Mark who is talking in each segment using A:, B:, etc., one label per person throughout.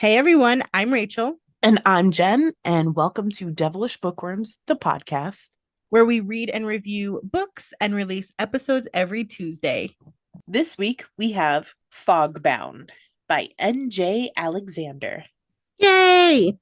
A: Hey everyone, I'm Rachel,
B: And I'm Jen, and welcome to Devilish Bookworms, the podcast.
A: where we read and review books and release episodes every Tuesday.
B: This week we have Fogbound by N.J. Alexander.
A: Yay!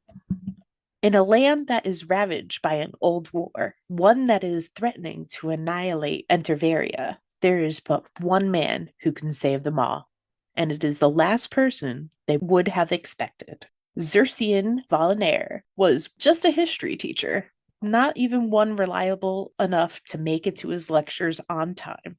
B: In a land that is ravaged by an old war, one that is threatening to annihilate Entervia, there is but one man who can save them all, and it is the last person they would have expected. Zercien Volnaire was just a history teacher, not even one reliable enough to make it to his lectures on time.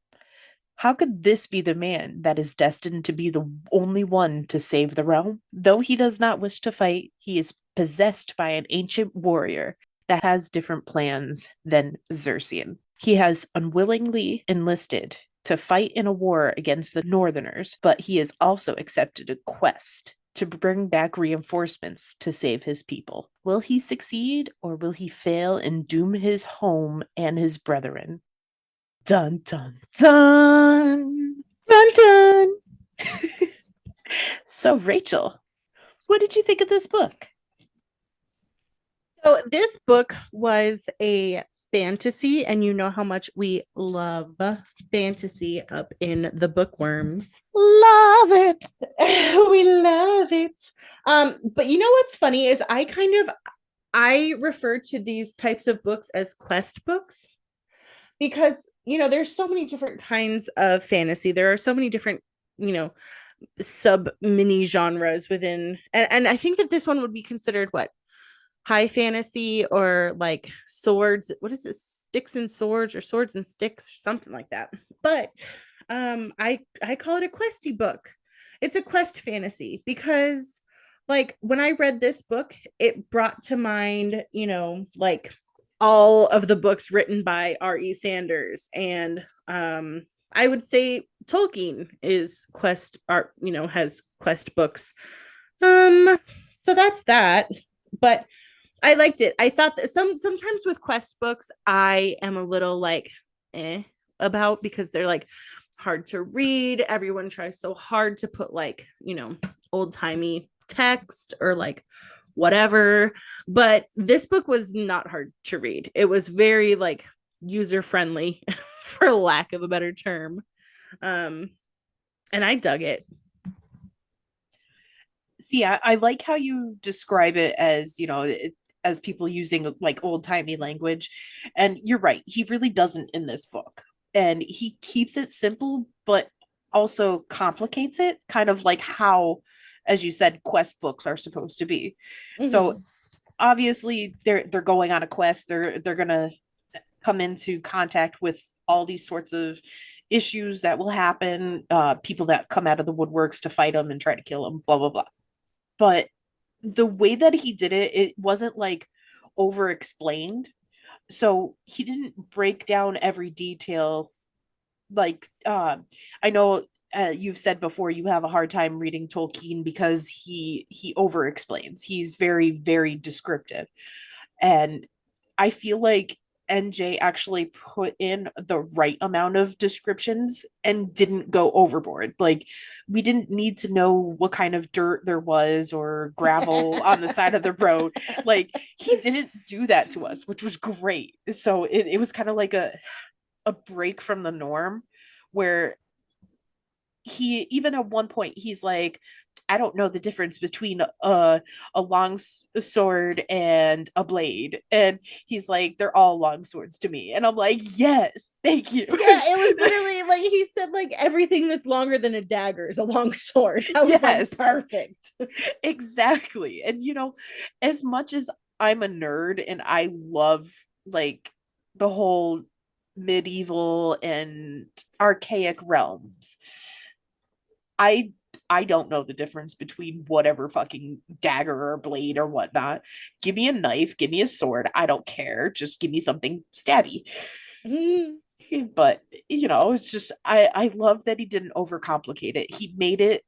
B: How could this be the man that is destined to be the only one to save the realm? Though he does not wish to fight, he is possessed by an ancient warrior that has different plans than Zercien. He has unwillingly enlisted to fight in a war against the Northerners, but he has also accepted a quest to bring back reinforcements to save his people. Will he succeed, or will he fail and doom his home and his brethren? Dun dun dun.
A: Dun dun!
B: So, Rachel, what did you think of this book?
A: So, this book was a fantasy, and you know how much we love fantasy up in the bookworms.
B: Love it.
A: We love it. But you know what's funny is I refer to these types of books as quest books because there's so many different kinds of fantasy. There are so many different you know sub mini genres within, and I think that this one would be considered what, high fantasy, or like swords, what is this, sticks and swords, or swords and sticks, or something like that. But I call it a questy book. It's a quest fantasy because, like, when I read this book, it brought to mind, like, all of the books written by R.E. Sanders, and I would say Tolkien is quest art, has quest books. um so that's that. But I liked it. I thought that sometimes with quest books I am a little like about, because they're like hard to read. Everyone tries so hard to put, like, old-timey text or like whatever. But this book was not hard to read. It was very, like, user friendly for lack of a better term. Um and I dug it.
B: See, I like how you describe it as, as people using like old timey language. And you're right, he really doesn't in this book. And he keeps it simple, but also complicates it, kind of like how, as you said, quest books are supposed to be. So
A: Mm-hmm.
B: obviously they're going on a quest. They're gonna come into contact with all these sorts of issues that will happen, people that come out of the woodworks to fight them and try to kill them, blah blah blah. But the way that he did it, it wasn't like over explained. So he didn't break down every detail. Like, I know, you've said before you have a hard time reading Tolkien because he over explains. He's very very descriptive, and I feel like NJ actually put in the right amount of descriptions and didn't go overboard. Like, we didn't need to know what kind of dirt there was or gravel on the side of the road. Like, he didn't do that to us, which was great. So it was kind of like a break from the norm, where he, even at one point he's like, I don't know the difference between a long sword and a blade, and he's like, they're all long swords to me, and I'm like, yes, thank you.
A: Yeah, it was literally like he said, like, everything that's longer than a dagger is a long sword. I was like,
B: Yes,
A: perfect.
B: exactly. And as much as I'm a nerd and I love, like, the whole medieval and archaic realms, I I don't know the difference between whatever fucking dagger or blade or whatnot. Give me a knife, give me a sword. I don't care. Just give me something stabby.
A: Mm.
B: But it's just, I love that he didn't overcomplicate it. He made it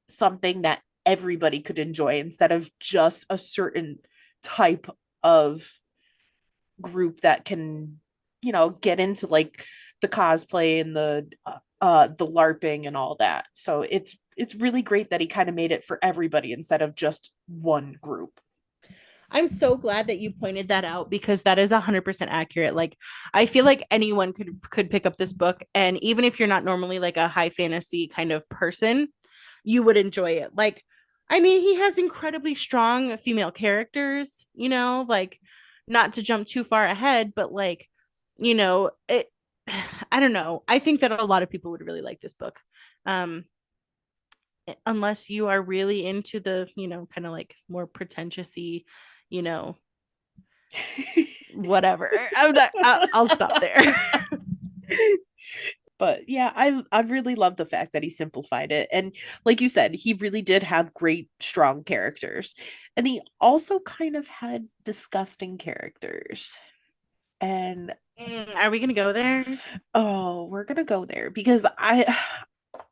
B: something that everybody could enjoy instead of just a certain type of group that can, get into like the cosplay and the LARPing and all that. So it's really great that he kind of made it for everybody instead of just one group.
A: I'm so glad that you pointed that out because that is 100% accurate. Like I feel like anyone could pick up this book, and even if you're not normally like a high fantasy kind of person, you would enjoy it. Like I mean, he has incredibly strong female characters, like not to jump too far ahead, but like, it I don't know. I think that a lot of people would really like this book. Um unless you are really into the, kind of like more pretentiously, you know, whatever. I'll stop there.
B: But yeah, I really love the fact that he simplified it. And like you said, he really did have great, strong characters. And he also kind of had disgusting characters. And
A: Are we gonna go there?
B: oh, we're gonna go there because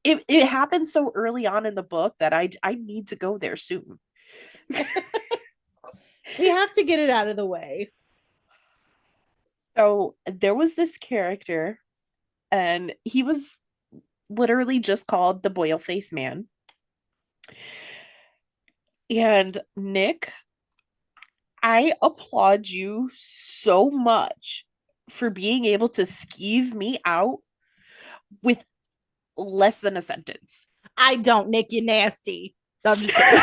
B: it happened so early on in the book that I need to go there soon.
A: We have to get it out of the way.
B: So there was this character, and he was literally just called the Boil Face Man. And Nick, I applaud you so much for being able to skeeve me out with less than a sentence.
A: I don't, Nick, you nasty. No, I'm just kidding.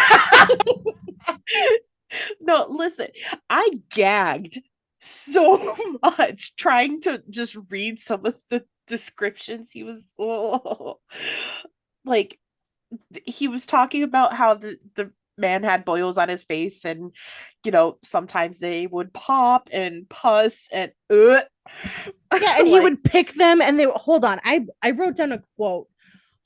B: No, listen, I gagged so much trying to just read some of the descriptions he was like he was talking about how the man had boils on his face, and sometimes they would pop and pus and
A: Yeah, and he
B: like,
A: would pick them and they hold on. I wrote down a quote.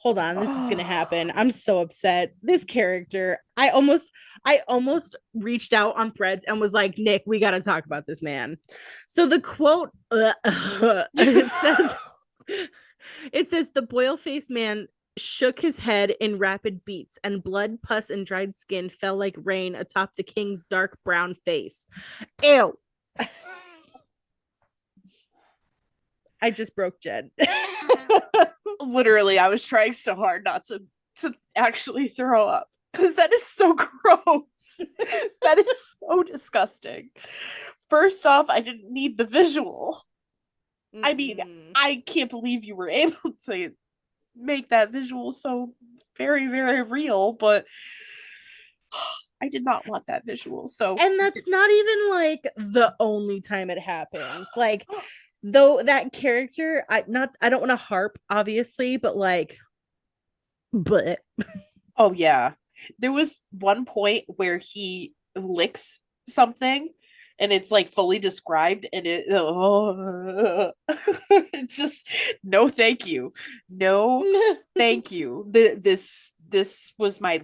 A: Hold on, this is gonna happen. I'm so upset. This character, I almost reached out on Threads and was like, Nick, we gotta talk about this man. So the quote it says the boil faced man shook his head in rapid beats, and blood, pus, and dried skin fell like rain atop the king's dark brown face. Ew. I just broke Jen.
B: literally, I was trying so hard not to actually throw up because that is so gross. That is so disgusting. First off, I didn't need the visual. I mean, I can't believe you were able to make that visual so very, very real, but I did not want that visual. So,
A: and that's not even like the only time it happens. Like, though that character, I don't want to harp, obviously, but like, but
B: oh yeah, there was one point where he licks something and it's like fully described, and just no thank you, no thank you. This was my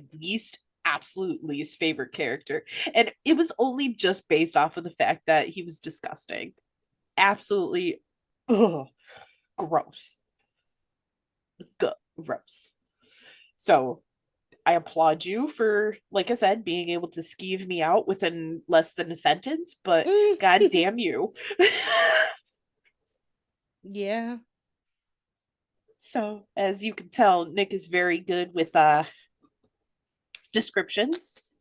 B: absolute least favorite character, and it was only just based off of the fact that he was disgusting, absolutely gross, gross. So I applaud you for, like I said, being able to skeeve me out within less than a sentence, but god damn you.
A: Yeah.
B: So, as you can tell, Nick is very good with descriptions.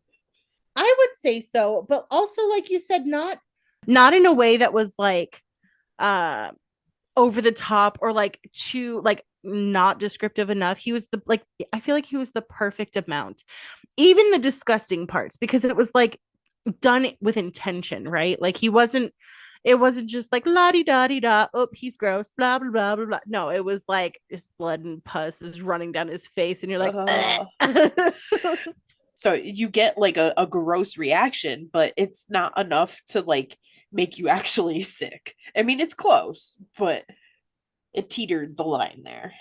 A: I would say so, but also like you said, not in a way that was like uh over the top or like too like not descriptive enough. He was the like I feel like he was the perfect amount. Even the disgusting parts, because it was like done with intention, right? Like it wasn't just like la di da di da, oh, he's gross, blah blah blah blah blah. No, it was like his blood and pus is running down his face, and you're like,
B: so you get like a gross reaction, but it's not enough to like make you actually sick. I mean, it's close, but it teetered the line there.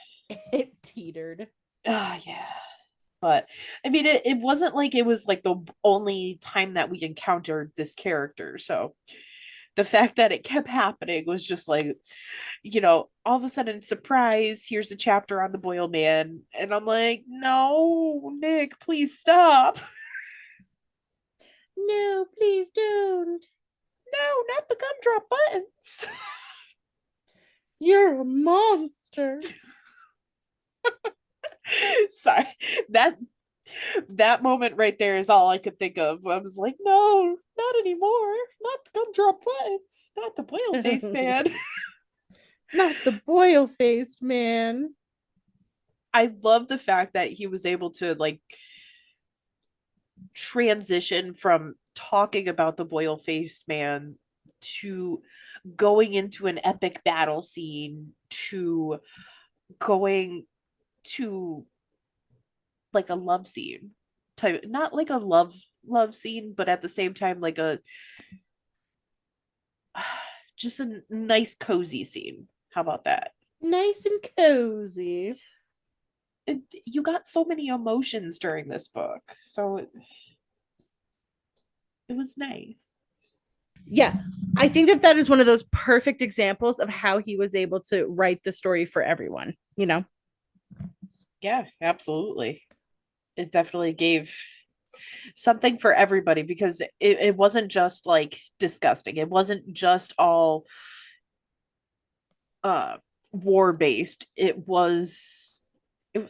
A: It teetered.
B: Yeah. But I mean, it wasn't like it was like the only time that we encountered this character. So the fact that it kept happening was just like, all of a sudden, surprise, here's a chapter on the Boil Man. And I'm like, no, Nick, please stop.
A: No, please don't.
B: No, not the gumdrop buttons.
A: You're a monster.
B: Sorry, that that moment right there is all I could think of. I was like, no, not anymore. Not the gumdrop buttons. Not the boil face man.
A: Not the boil faced man.
B: I love the fact that he was able to like transition from talking about the boil face man to going into an epic battle scene to going to like a love scene type, not like a love scene, but at the same time like a just a nice cozy scene. How about that?
A: Nice and cozy.
B: You got so many emotions during this book, so it was nice.
A: Yeah, I think that that is one of those perfect examples of how he was able to write the story for everyone, you know?
B: Yeah, absolutely. It definitely gave something for everybody because it wasn't just like disgusting. It wasn't just all uh war based. It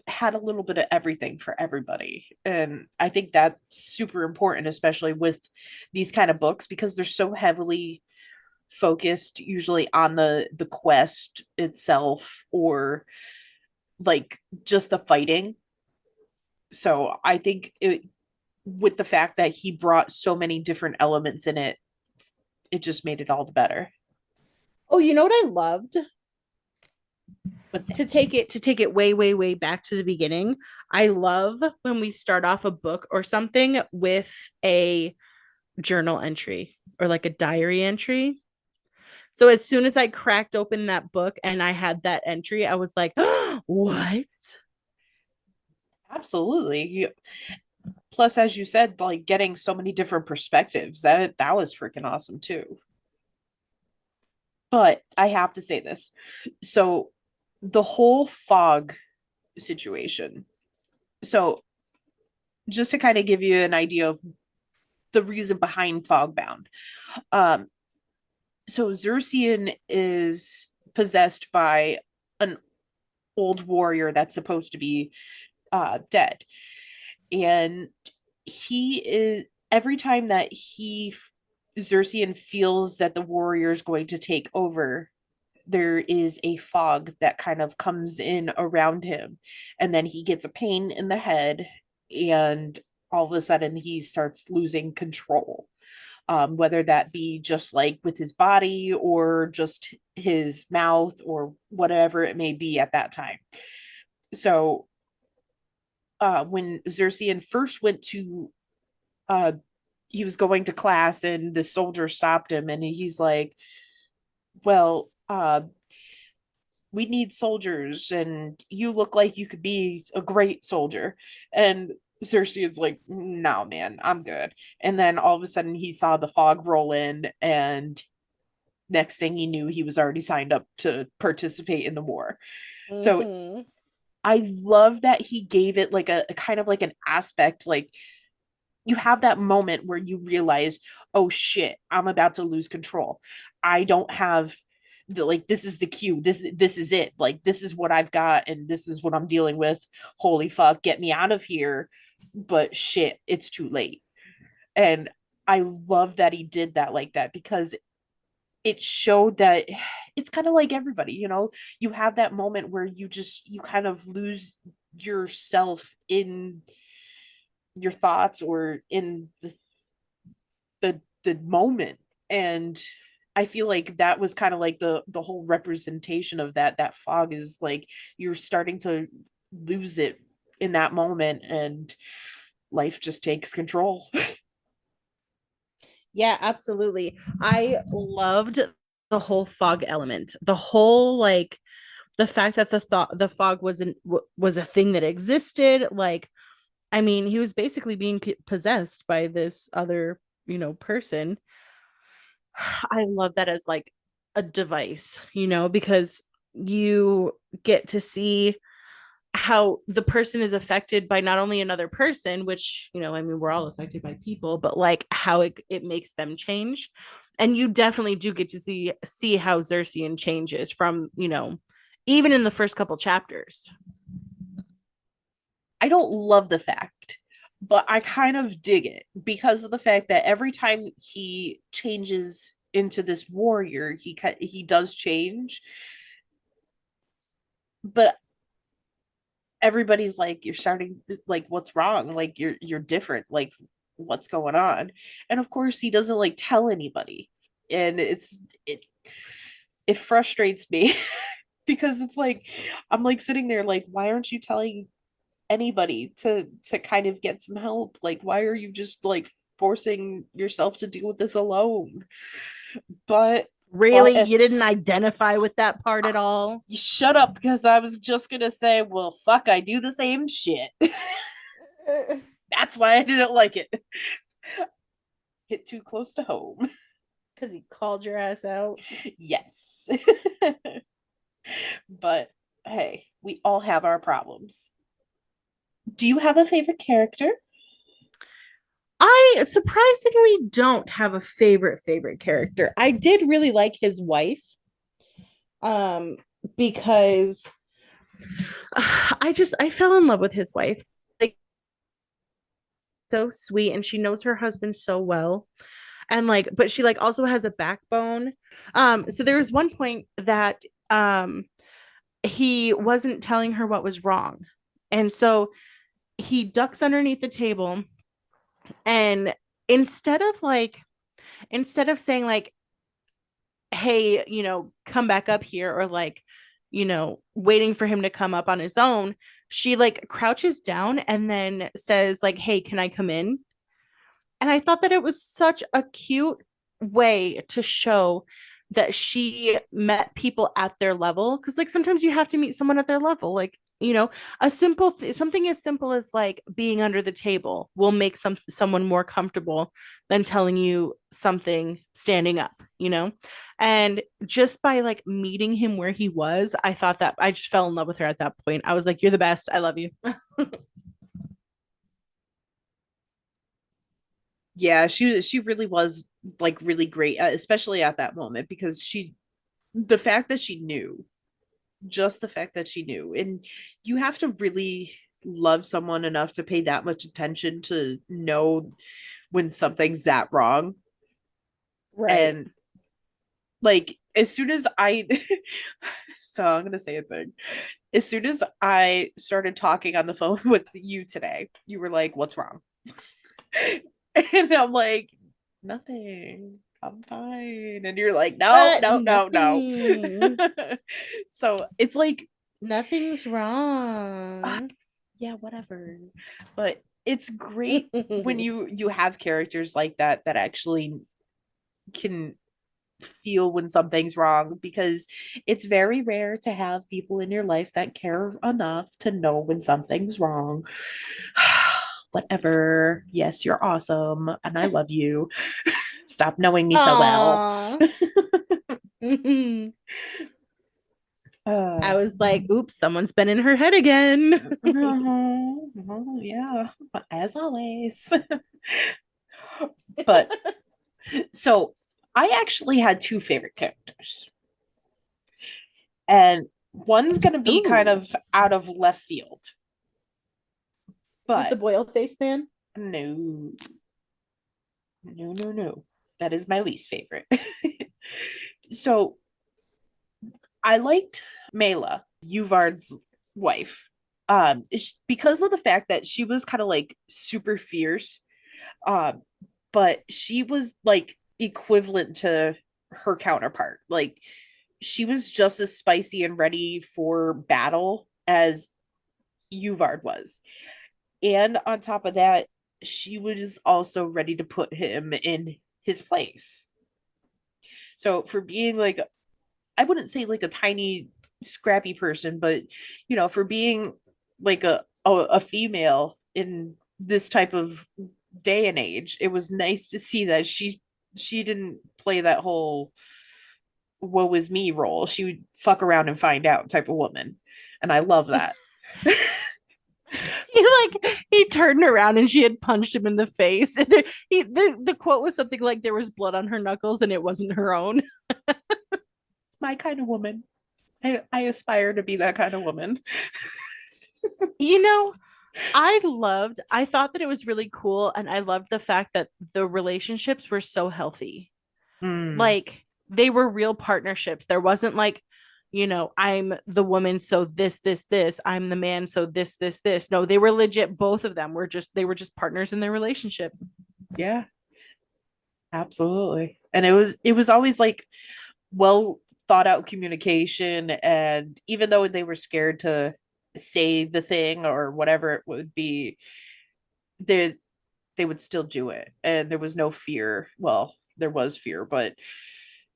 B: had a little bit of everything for everybody. And I think that's super important, especially with these kind of books, because they're so heavily focused usually on the quest itself or like just the fighting. So I think with the fact that he brought so many different elements in it, it just made it all the better.
A: Oh, you know what I loved?
B: What's
A: To
B: that?
A: take it way, way, way back to the beginning. I love when we start off a book or something with a journal entry or like a diary entry. So as soon as I cracked open that book and I had that entry, I was like, what?
B: Absolutely. Plus, as you said, like getting so many different perspectives, that was freaking awesome too. But I have to say this. So the whole fog situation. So just to kind of give you an idea of the reason behind Fogbound. Um, so Zercien is possessed by an old warrior that's supposed to be dead. And he is every time that Zercien feels that the warrior is going to take over, there is a fog that kind of comes in around him, and then he gets a pain in the head, and all of a sudden he starts losing control. Whether that be just like with his body or just his mouth or whatever it may be at that time. So when Zercien first went to uh he was going to class and the soldier stopped him and he's like, well, we need soldiers and you look like you could be a great soldier. And Cersei's like, no, man, I'm good. And then all of a sudden he saw the fog roll in, and next thing he knew, he was already signed up to participate in the war. So
A: Mm-hmm.
B: I love that he gave it like a kind of like an aspect, like you have that moment where you realize, oh shit, I'm about to lose control. I don't have the like this is the cue. This is it. Like this is what I've got and this is what I'm dealing with. Holy fuck, get me out of here. But shit, it's too late. And I love that he did that like that because it showed that it's kind of like everybody, you have that moment where you kind of lose yourself in your thoughts or in the moment. And I feel like that was kind of like the whole representation of that fog is like you're starting to lose it in that moment and life just takes control.
A: Yeah, absolutely. I loved the whole fog element. The whole like the fact that the fog was a thing that existed. Like, I mean, he was basically being possessed by this other, person. I love that as like a device, because you get to see how the person is affected by not only another person, which, I mean, we're all affected by people, but like how it makes them change. And you definitely do get to see how Zercien changes from, even in the first couple chapters.
B: I don't love the fact, but I kind of dig it because of the fact that every time he changes into this warrior, he does change, but everybody's like, you're starting, like, what's wrong? Like, you're different. Like, what's going on? And of course, he doesn't like tell anybody, and it frustrates me because it's like I'm like sitting there like, why aren't you telling anybody to kind of get some help? Like, why are you just like forcing yourself to deal with this alone? But
A: Really?
B: but
A: You didn't identify with that part at all?
B: you shut up because I was just gonna say, well, fuck, I do the same shit. That's why I didn't like it. Hit too close to home.
A: Because he called your ass out.
B: Yes. But hey, we all have our problems. Do you have a favorite character?
A: I surprisingly don't have a favorite character. I did really like his wife. Um, because I fell in love with his wife. Like, so sweet, and she knows her husband so well. And like, but she like also has a backbone. So there was one point that he wasn't telling her what was wrong. And so he ducks underneath the table, and instead of like instead of saying like, hey, come back up here, or like, waiting for him to come up on his own, she like crouches down and then says like, hey, can I come in? And I thought that it was such a cute way to show that she met people at their level. Cause like sometimes you have to meet someone at their level. Like, something as simple as like being under the table will make someone more comfortable than telling you something standing up. And just by like meeting him where he was, I thought that I just fell in love with her at that point. I was like, you're the best. I love you.
B: Yeah, she really was like really great, especially at that moment because the fact that she knew, just the fact that she knew, and you have to really love someone enough to pay that much attention to know when something's that wrong.
A: Right.
B: And like as soon as I so I'm gonna say a thing. As soon as I started talking on the phone with you today, you were like, what's wrong? And I'm like, nothing. I'm fine. And you're like, no, no, no, no.
A: Nothing.
B: So it's like,
A: Nothing's
B: uh,
A: wrong.
B: yeah, whatever. But it's great when you have characters like that actually can feel when something's wrong, because it's very rare to have people in your life that care enough to know when something's wrong. Whatever. Yes, you're awesome and I love you. Stop knowing me so well.
A: Aww. I was like, oops, someone's been in her head again.
B: Oh, yeah, as always. But so I actually had two favorite characters, and one's going to be kind
A: Ooh,
B: of out of left field,
A: is it the
B: but
A: boil face man?
B: no, no, no, no. That is my least favorite. So I liked Mela, Uvard's wife, because of the fact that she was kind of like super fierce, um, but she was like equivalent to her counterpart. Like she was just as spicy and ready for battle as Uvard was. And on top of that, she was also ready to put him in his place. So for being like, I wouldn't say like a tiny scrappy person, but for being like a female in this type of day and age, it was nice to see that she didn't play that whole woe is me role. She would fuck around and find out type of woman. And I love that.
A: He turned around and she had punched him in the face. And the quote was something like there was blood on her knuckles and it wasn't her own.
B: It's my kind of woman. I aspire to be that kind of woman.
A: You know, I thought that it was really cool, and I loved the fact that the relationships were so healthy.
B: Mm,
A: Like they were real partnerships. There wasn't like, I'm the woman, so this, I'm the man, so this. No, they were legit. Both of them were they were just partners in their relationship.
B: yeah, absolutely. And it was always like well thought out communication, and even though they were scared to say the thing or whatever it would be, they they would still do it. And there was no fear. Well, there was fear, but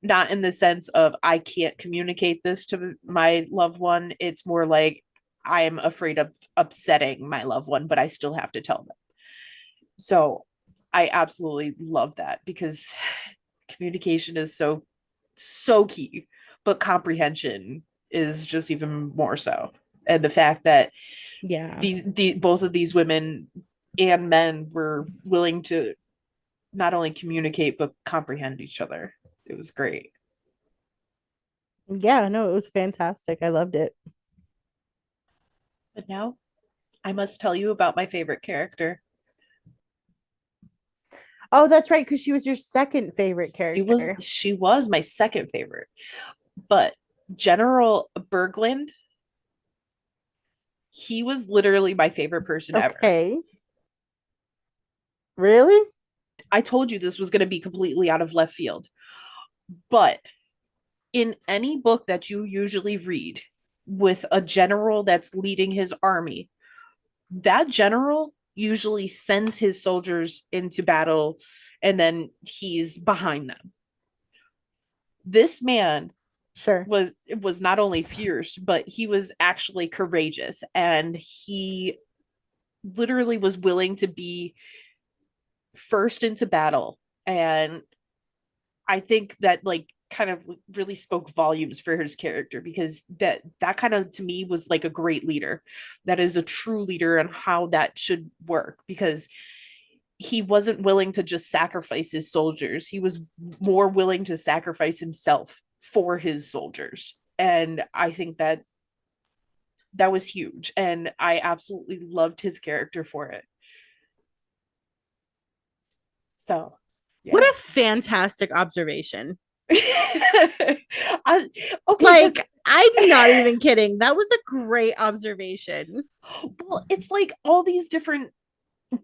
B: not in the sense of I can't communicate this to my loved one. It's more like I'm afraid of upsetting my loved one, but I still have to tell them. So I absolutely love that because communication is so key, but comprehension is just even more so. And the fact that
A: Yeah.
B: both of these women and men were willing to not only communicate but comprehend each other. It was great.
A: Yeah, no, it was fantastic. I loved it.
B: But now I must tell you about my favorite character.
A: Oh, that's right, because she was your second favorite
B: She was
A: character.
B: she was my second favorite, but General Berglund, he was literally my favorite person ever.
A: Okay. Really?
B: I told you this was going to be completely out of left field, but in any book that you usually read with a general that's leading his army, that general usually sends his soldiers into battle and then he's behind them. This man
A: Sure.
B: was not only fierce, but he was actually courageous, and he literally was willing to be first into battle. And I think that like kind of really spoke volumes for his character, because that kind of to me was like a great leader. That is a true leader and how that should work, because he wasn't willing to just sacrifice his soldiers. He was more willing to sacrifice himself for his soldiers. And I think that that was huge. And I absolutely loved his character for it. So,
A: What
B: yeah.
A: a fantastic observation.
B: I, okay, because
A: Like, I'm not even kidding. That was a great observation.
B: well, it's like all these different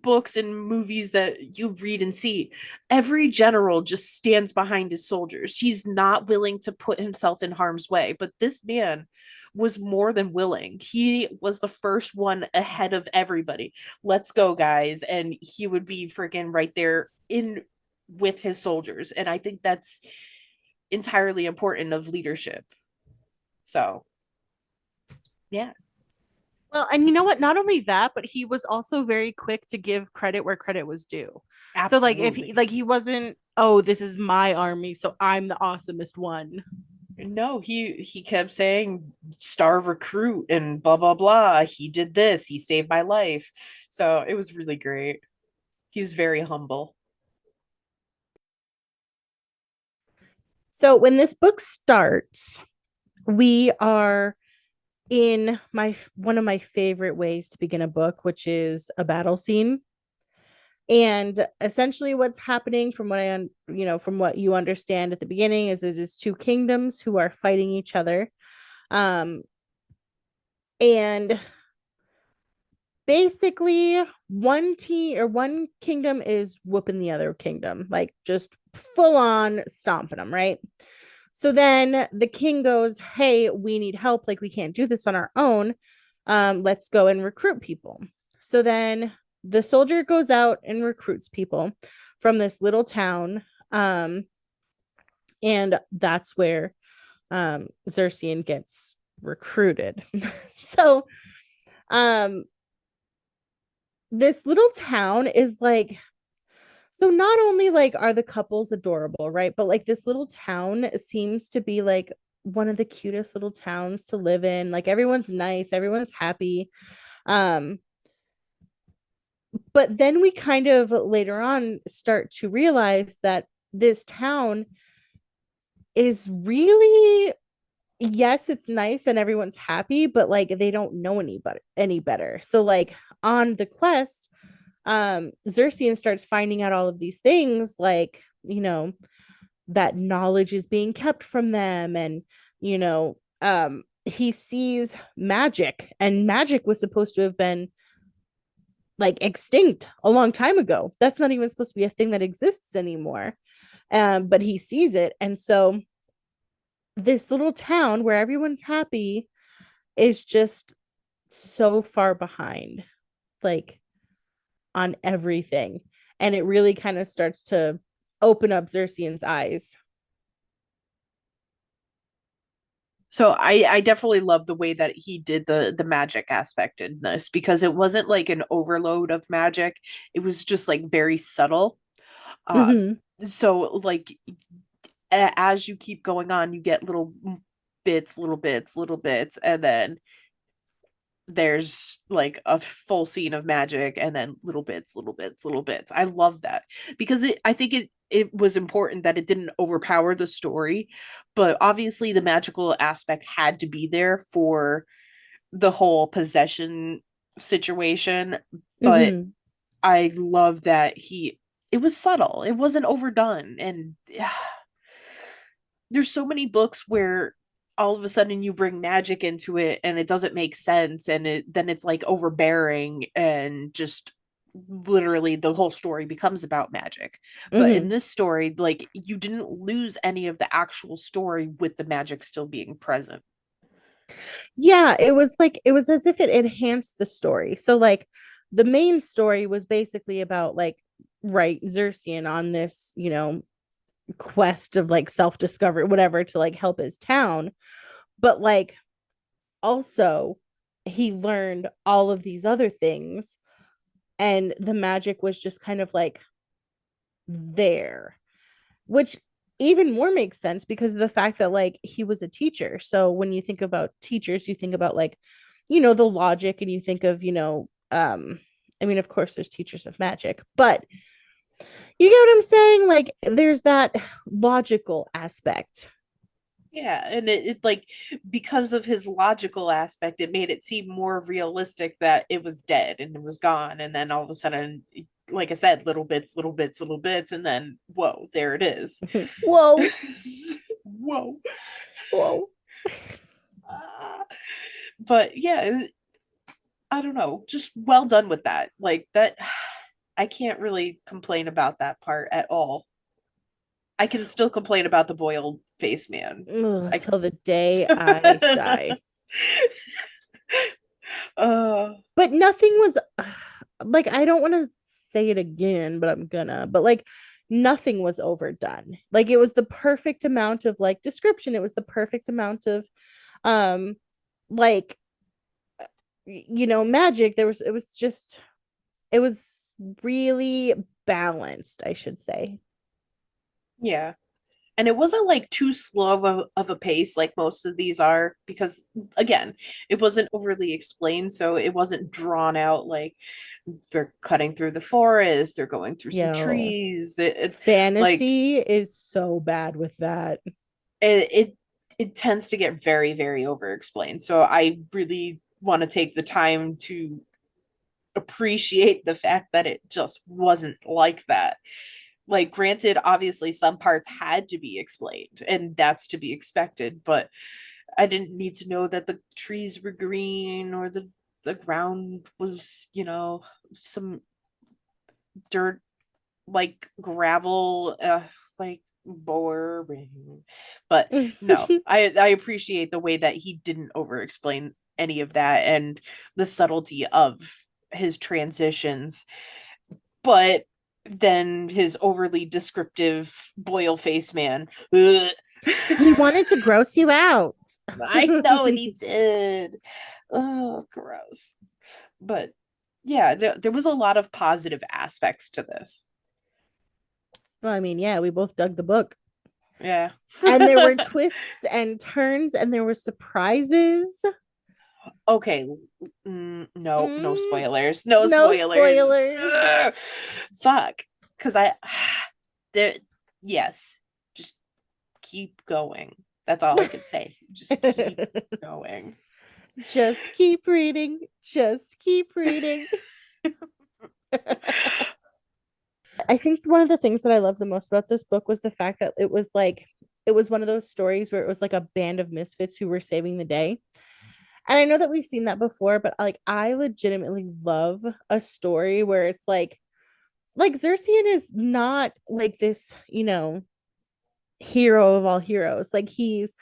B: books and movies that you read and see, every general just stands behind his soldiers. He's not willing to put himself in harm's way. But this man was more than willing. He was the first one ahead of everybody. Let's go, guys. And he would be freaking right there in with his soldiers. And I think that's entirely important of leadership. So, yeah,
A: Well, and you know what? Not only that, but he was also very quick to give credit where credit was due. So like if he
B: absolutely.
A: like he wasn't, oh, this is my army, so I'm the awesomest one.
B: No, he kept saying star recruit and blah blah blah. He did this. He saved my life. So it was really great. He was very humble.
A: So when this book starts, we are in my one of my favorite ways to begin a book, which is a battle scene. And essentially what's happening from what from what you understand at the beginning is it is two kingdoms who are fighting each other. Um and basically one team or one kingdom is whooping the other kingdom, like just full on stomping them, right? So then the king goes, hey, we need help, like we can't do this on our own. Let's go and recruit people. So then the soldier goes out and recruits people from this little town. And that's where Zercien gets recruited. So um this little town is like, so not only like are the couples adorable, right? But like this little town seems to be like one of the cutest little towns to live in. Like everyone's nice, everyone's happy. Um but then we kind of later on start to realize that this town is really yes, it's nice and everyone's happy, but like they don't know any better. So like on the quest, Zercien starts finding out all of these things, like, that knowledge is being kept from them, and he sees magic, and magic was supposed to have been like extinct a long time ago. That's not even supposed to be a thing that exists anymore. But he sees it, and so this little town where everyone's happy is just so far behind, like, on everything. And it really kind of starts to open up Zercien's eyes.
B: So I definitely love the way that he did the magic aspect in this, because it wasn't like an overload of magic. It was just like very subtle. Uh
A: Mm-hmm.
B: so like as you keep going on, you get little bits, little bits, little bits, and then there's like a full scene of magic, and then little bits, little bits, little bits. I love that, because I think it was important that it didn't overpower the story, but obviously the magical aspect had to be there for the whole possession situation. But
A: Mm-hmm.
B: I love that it was subtle. It wasn't overdone. And there's so many books where all of a sudden you bring magic into it and it doesn't make sense, and then it's like overbearing, and just literally the whole story becomes about magic. But in
A: Mm-hmm.
B: this story, like, you didn't lose any of the actual story with the magic still being present.
A: Yeah, it was as if it enhanced the story. So like the main story was basically about, like, right, Xerxes on this, quest of like self-discovery, whatever, to like help his town. But like also he learned all of these other things, and the magic was just kind of like there, which even more makes sense because of the fact that like he was a teacher. So when you think about teachers, you think about like, the logic, and you think of, I mean, of course there's teachers of magic, but you get what I'm saying? Like there's that logical aspect.
B: Yeah, and it like, because of his logical aspect, it made it seem more realistic that it was dead and it was gone, and then all of a sudden, like I said, little bits, little bits, little bits, and then whoa, there it is.
A: Whoa,
B: Whoa.
A: whoa.
B: Ah. But yeah, I don't know, just well done with that. Like that, I can't really complain about that part at all. I can still complain about the boiled face man.
A: Ugh,
B: I
A: till the day I die.
B: uh
A: But nothing was like, I don't want to say it again, but I'm gonna. But like nothing was overdone. Like it was the perfect amount of like description. It was the perfect amount of um like magic. It was really balanced, I should say.
B: yeah. And it wasn't like too slow of a pace like most of these are, because again, it wasn't overly explained, so it wasn't drawn out. Like, they're cutting through the forest, they're going through some
A: Yo,
B: trees. Like
A: fantasy is so bad with that.
B: it tends to get very, very over explained. So I really want to take the time to appreciate the fact that it just wasn't like that. Like, granted, obviously some parts had to be explained, and that's to be expected, but I didn't need to know that the trees were green, or the ground was, some dirt, like gravel, like boring. But no, I appreciate the way that he didn't over explain any of that, and the subtlety of his transitions. But then his overly descriptive boil face man. Ugh.
A: He wanted to gross you out.
B: I know, and he did. Oh, gross. But yeah, there was a lot of positive aspects to this.
A: Well, I mean, yeah, we both dug the book.
B: Yeah.
A: And there were twists and turns, and there were surprises.
B: Okay. No, no
A: Mm,
B: spoilers. No
A: no
B: spoilers.
A: spoilers.
B: Ugh. Fuck. Because there, yes, just keep going. That's all I could say. Just keep going.
A: Just keep reading. Just keep reading. I think one of the things that I love the most about this book was the fact that it was one of those stories where it was like a band of misfits who were saving the day. And I know that we've seen that before, but like I legitimately love a story where it's like Zercien is not like this, hero of all heroes. Like he's,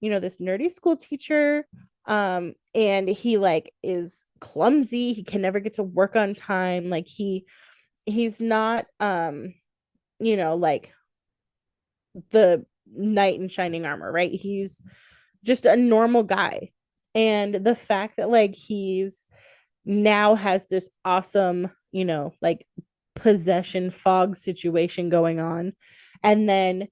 A: this nerdy school teacher, and he like is clumsy. He can never get to work on time. Like he's not like the knight in shining armor, right? He's just a normal guy. And the fact that like he's now has this awesome, like possession fog situation going on. And then,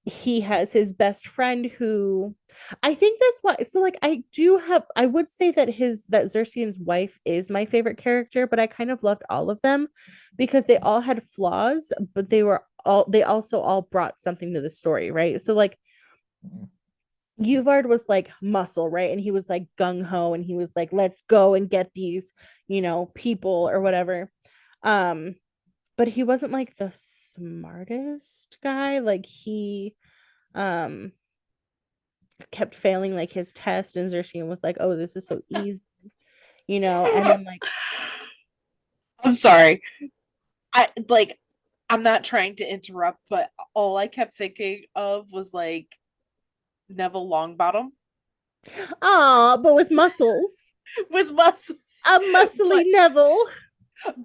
A: he has his best friend who I think that's why. So like I would say that that Zercien's wife is my favorite character, but I kind of loved all of them because they all had flaws, but they also all brought something to the story, right? So like Uvard was like muscle, right? And he was like gung ho and he was like, let's go and get these, people or whatever. Um, but he wasn't like the smartest guy. Like he um kept failing like his test, and Zercien was like, oh, this is so easy, and then like
B: I'm sorry. I like I'm not trying to interrupt, but all I kept thinking of was like Neville Longbottom
A: but with muscles.
B: with muscle.
A: A muscly
B: But
A: Neville.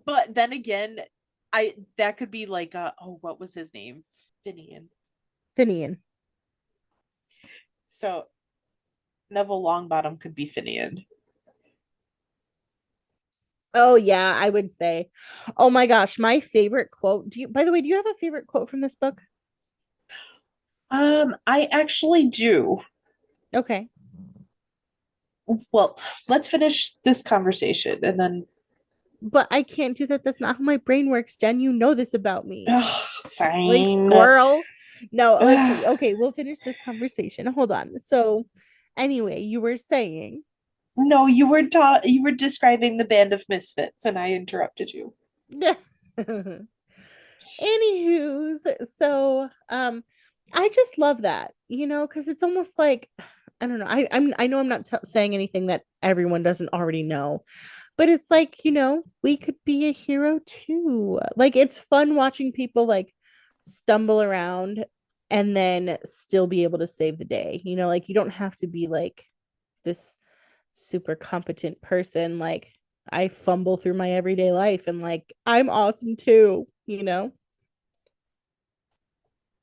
B: but then again, I that could be like what was his name? Finian.
A: Finian.
B: So Neville Longbottom could be Finian.
A: Oh yeah, I would say. Oh my gosh, my favorite quote. By the way, do you have a favorite quote from this book?
B: I actually do.
A: Okay.
B: Well, let's finish this conversation and then
A: But I can't do that. That's not how my brain works, Jen. You know this about me. Like
B: fine.
A: squirrel. No, let's see.
B: Ugh.
A: Okay, we'll finish this conversation. Hold on. So, anyway, you were saying.
B: No, you were describing the band of misfits and I interrupted you.
A: Anywho's, so I just love that, because it's almost like I don't know. I know I'm not saying anything that everyone doesn't already know, but it's like, we could be a hero too. Like it's fun watching people like stumble around and then still be able to save the day. Like you don't have to be like this super competent person. Like I fumble through my everyday life and like I'm awesome too.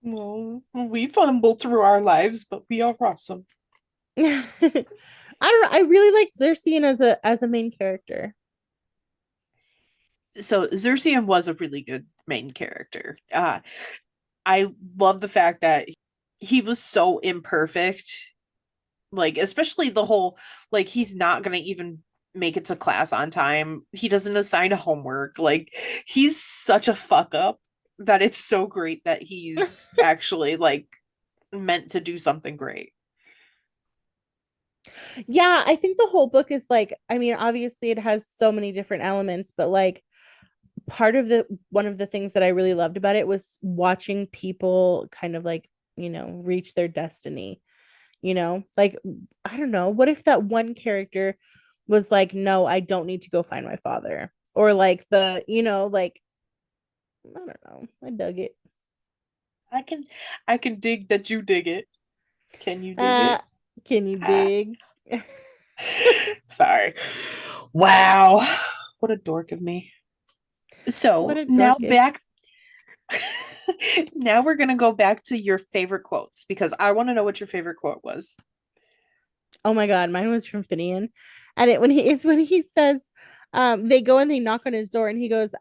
B: Well, we fumble through our lives, but we are awesome.
A: I don't know. I really like Zercien as a main character.
B: So Zercien was a really good main character. I love the fact that he was so imperfect, like especially the whole like he's not gonna even make it to class on time. He doesn't assign homework. Like he's such a fuck up that it's so great that he's actually like meant to do something great.
A: Yeah, I think the whole book is like, I mean, obviously it has so many different elements, but like part of the one of the things that I really loved about it was watching people kind of like, reach their destiny. Like I don't know, what if that one character was like, no, I don't need to go find my father, or like like I don't know, I dug it.
B: I can dig that you dig it. Can you dig
A: uh
B: it?
A: can you
B: Ah,
A: dig?
B: sorry. Wow. What a dork of me.
A: What
B: So
A: a
B: now
A: dorcas.
B: back now we're gonna go back to your favorite quotes because I want to know what your favorite quote was.
A: Oh my god, mine was from Finian. And it's when he says, they go and they knock on his door and he goes,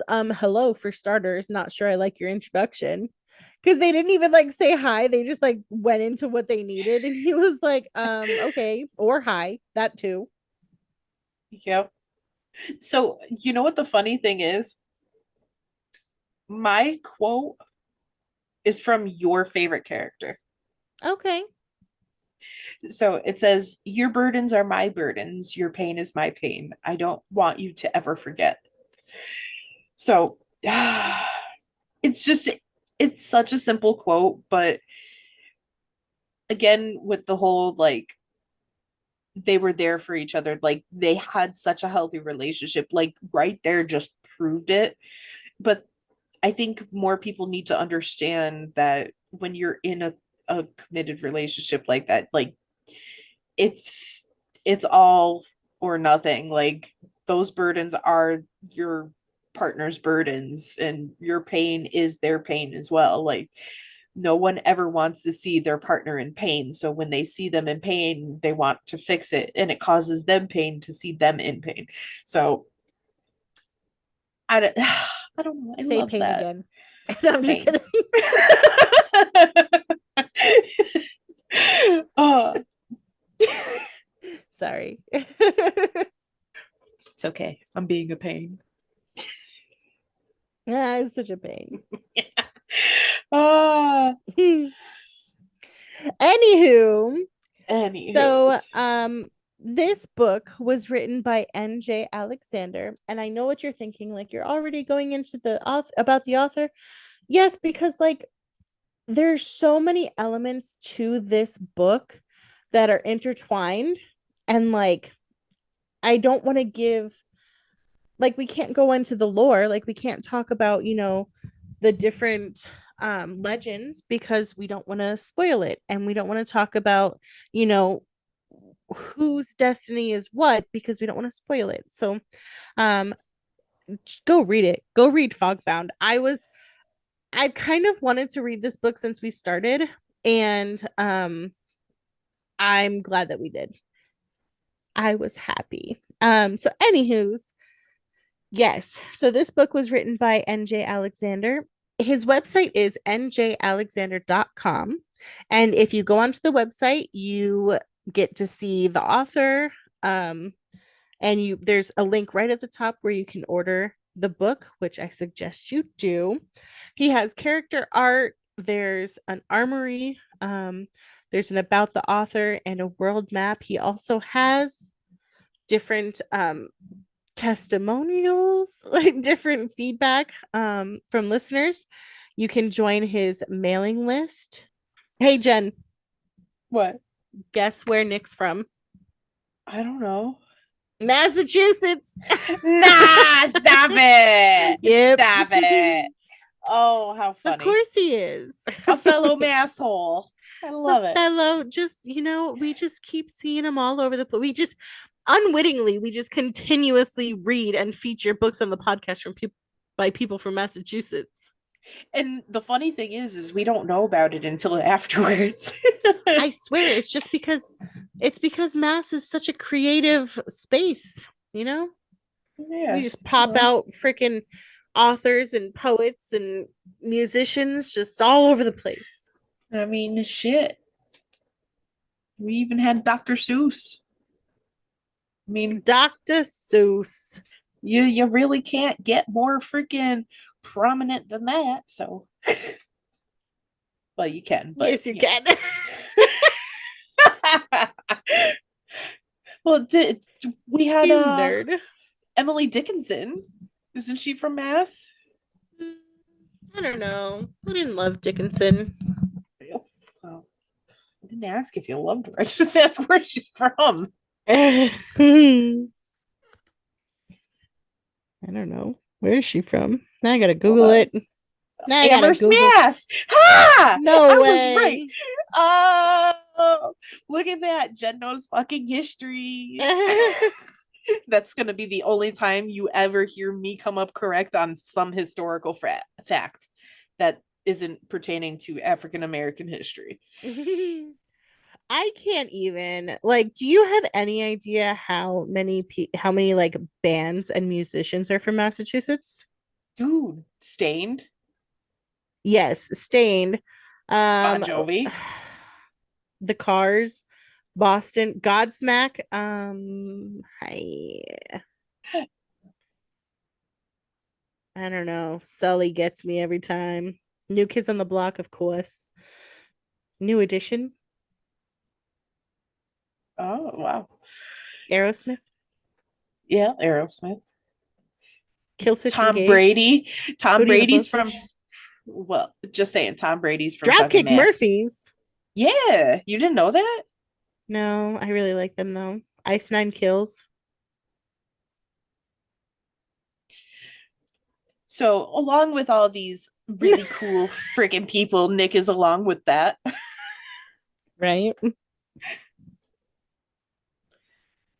A: hello for starters, not sure I like your introduction. Because they didn't even like say hi, they just like went into what they needed. And he was like, okay, or hi, that too.
B: Yep. So you know what the funny thing is? My quote is from your favorite character.
A: Okay.
B: So it says, "Your burdens are my burdens. Your pain is my pain. I don't want you to ever forget." So it's just, it's such a simple quote, but again, with the whole like, they were there for each other, like they had such a healthy relationship, like right there just proved it. But I think more people need to understand that when you're in a committed relationship like that, like it's it's all or nothing. Like those burdens are your partner's burdens, and your pain is their pain as well. Like no one ever wants to see their partner in pain. So when they see them in pain, they want to fix it, and it causes them pain to see them in pain. So I don't, I don't know. I
A: Say
B: love
A: pain
B: that.
A: again. No, I'm just
B: Pain.
A: kidding.
B: Oh,
A: Sorry.
B: it's okay. I'm being a pain.
A: Ah, it's such a pain.
B: Ah,
A: Anywho, so
B: anywho's.
A: this book was written by N.J. Alexander, and I know what you're thinking, like you're already going into the author about the author. Yes, because like there's so many elements to this book that are intertwined, and like I don't want to give, like we can't go into the lore, like we can't talk about, the different legends because we don't want to spoil it, and we don't want to talk about, you know, whose destiny is what because we don't want to spoil it. So um go read it. Go read Fogbound. I've kind of wanted to read this book since we started, and I'm glad that we did. I was happy. So anywho's, yes. So this book was written by N.J. Alexander. His website is njalexander.com. And if you go onto the website, you get to see the author. And there's a link right at the top where you can order the book, which I suggest you do. He has character art, there's an armory, there's an about the author and a world map. He also has different testimonials, like different feedback from listeners. You can join his mailing list. Hey Jen,
B: What?
A: guess where Nick's from?
B: I don't know.
A: Massachusetts.
B: Nah, stop it.
A: Yep.
B: Stop it. Oh, how
A: Of
B: funny.
A: course he is.
B: A fellow masshole. I
A: A
B: love it.
A: fellow, just, we just keep seeing him all over the place. We just unwittingly, we just continuously read and feature books on the podcast from people by people from Massachusetts.
B: And the funny thing is we don't know about it until afterwards.
A: I swear it's because Mass is such a creative space, you know?
B: Yeah.
A: We just pop out freaking authors and poets and musicians just all over the place.
B: I mean, shit. We even had Dr. Seuss. I mean,
A: Dr. Seuss.
B: you really can't get more freaking prominent than that. So, well, you can, but
A: Yes, you can.
B: well, we had
A: You nerd.
B: Emily Dickinson. Isn't she from Mass?
A: I don't know. Who didn't love Dickinson?
B: Well, I didn't ask if you loved her. I just asked where she's from.
A: I don't know. Where is she from? Now I gotta Google it. Now I gotta
B: Amherst,
A: Google.
B: Mass. Ha!
A: No
B: I
A: way.
B: was right. Oh, look at that. Jen knows fucking history. That's going to be the only time you ever hear me come up correct on some historical fact that isn't pertaining to African American history.
A: I can't even, like, do you have any idea how many like bands and musicians are from Massachusetts?
B: Dude, Stained,
A: Yes, Stained.
B: Bon
A: Um
B: Jovi.
A: the Cars, Boston, Godsmack. I don't know. Sully gets me every time. New Kids on the Block, of course. New Edition,
B: Oh, wow.
A: Aerosmith,
B: Yeah, Aerosmith.
A: Killswitch
B: Tom
A: Engage,
B: Brady. Tom
A: Hootie and the
B: Brady's from,
A: Blowfish,
B: well, just saying, Tom Brady's from fucking
A: Dropkick
B: Mass.
A: Murphys.
B: Yeah, you didn't know that?
A: No, I really like them though. Ice Nine Kills.
B: So, along with all these really cool freaking people, Nick is along with that.
A: Right?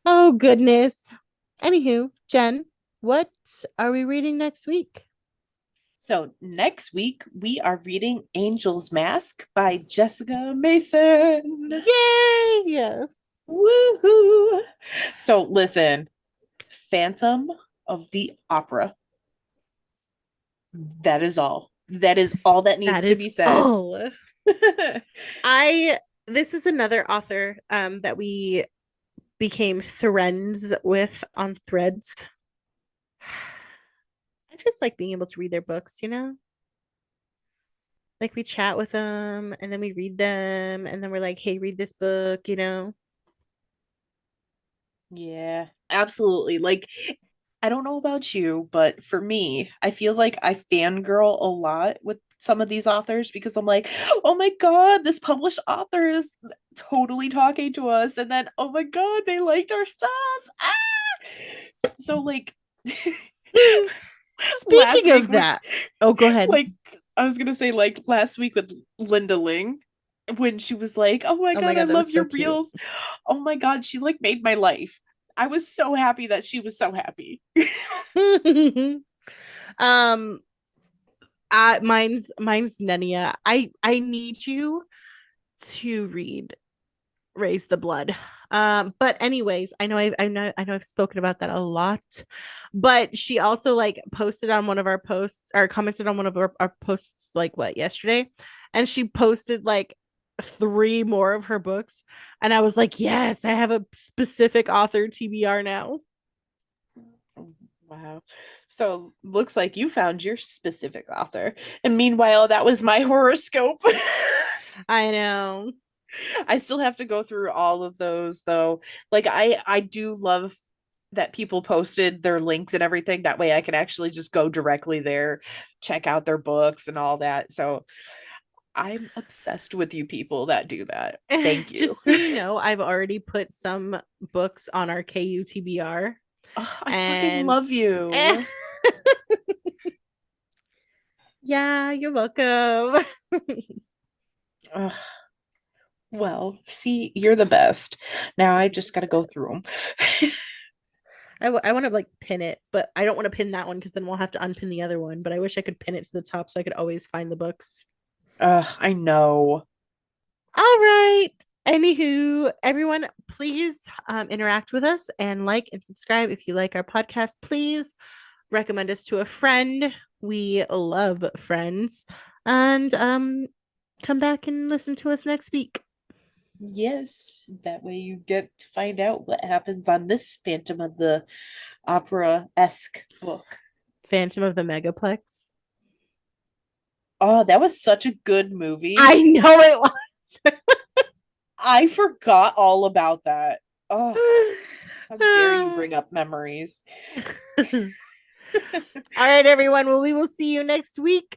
A: Oh goodness. Anywho, Jen, what are we reading next week?
B: So, next week we are reading Angel's Mask by Jessica Mason.
A: Yay!
B: Woohoo! So, listen, Phantom of the Opera. That is all. That is all that needs
A: That
B: to
A: is
B: be said.
A: all. I This is another author that we became friends with on Threads. I just like being able to read their books, you know? Like we chat with them and then we read them and then we're like, "Hey, read this book," you know?
B: Yeah, absolutely. Like, I don't know about you, but for me, I feel like I fangirl a lot with some of these authors because I'm like, oh my God, this published author is totally talking to us. And then, oh my God, they liked our stuff. Ah! So, like, last
A: Speaking
B: week
A: of
B: with,
A: that, oh, go ahead.
B: like, I was gonna say, like, last week with Linda Ling, when she was like, oh my
A: Oh my
B: God, I
A: God, that
B: love
A: was so
B: your
A: cute.
B: reels. Oh my God, she like made my life. I was so happy that she was so happy.
A: um mine's Nenia. I need you to read Raise the Blood. But anyways, I know I've spoken about that a lot, but she also like posted on one of our posts or commented on one of our posts like what yesterday, and she posted like three more of her books, and I was like, yes, I have a specific author TBR now.
B: Wow. So looks like you found your specific author. And meanwhile, that was my horoscope.
A: I know.
B: I still have to go through all of those though. Like I do love that people posted their links and everything. That way I can actually just go directly there, check out their books and all that. So I'm obsessed with you people that do that. Thank you.
A: Just so you know, I've already put some books on our KUTBR,
B: Oh, I fucking
A: and
B: love you.
A: yeah, you're welcome.
B: Ugh. Well, see, you're the best. Now I just got to go through them.
A: I want to like pin it, but I don't want to pin that one because then we'll have to unpin the other one. But I wish I could pin it to the top so I could always find the books.
B: I know.
A: All right. Anywho, everyone, please interact with us and like and subscribe if you like our podcast. Please recommend us to a friend. We love friends. And come back and listen to us next week.
B: Yes, that way you get to find out what happens on this Phantom of the Opera-esque book.
A: Phantom of the Megaplex.
B: Oh, that was such a good movie.
A: I know it was.
B: I forgot all about that. Oh, how dare you bring up memories.
A: All right, everyone. Well, we will see you next week.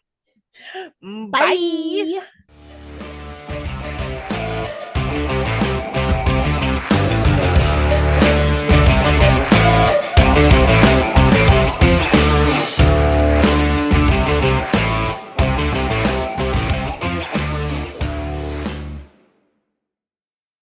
B: Bye.
A: Bye.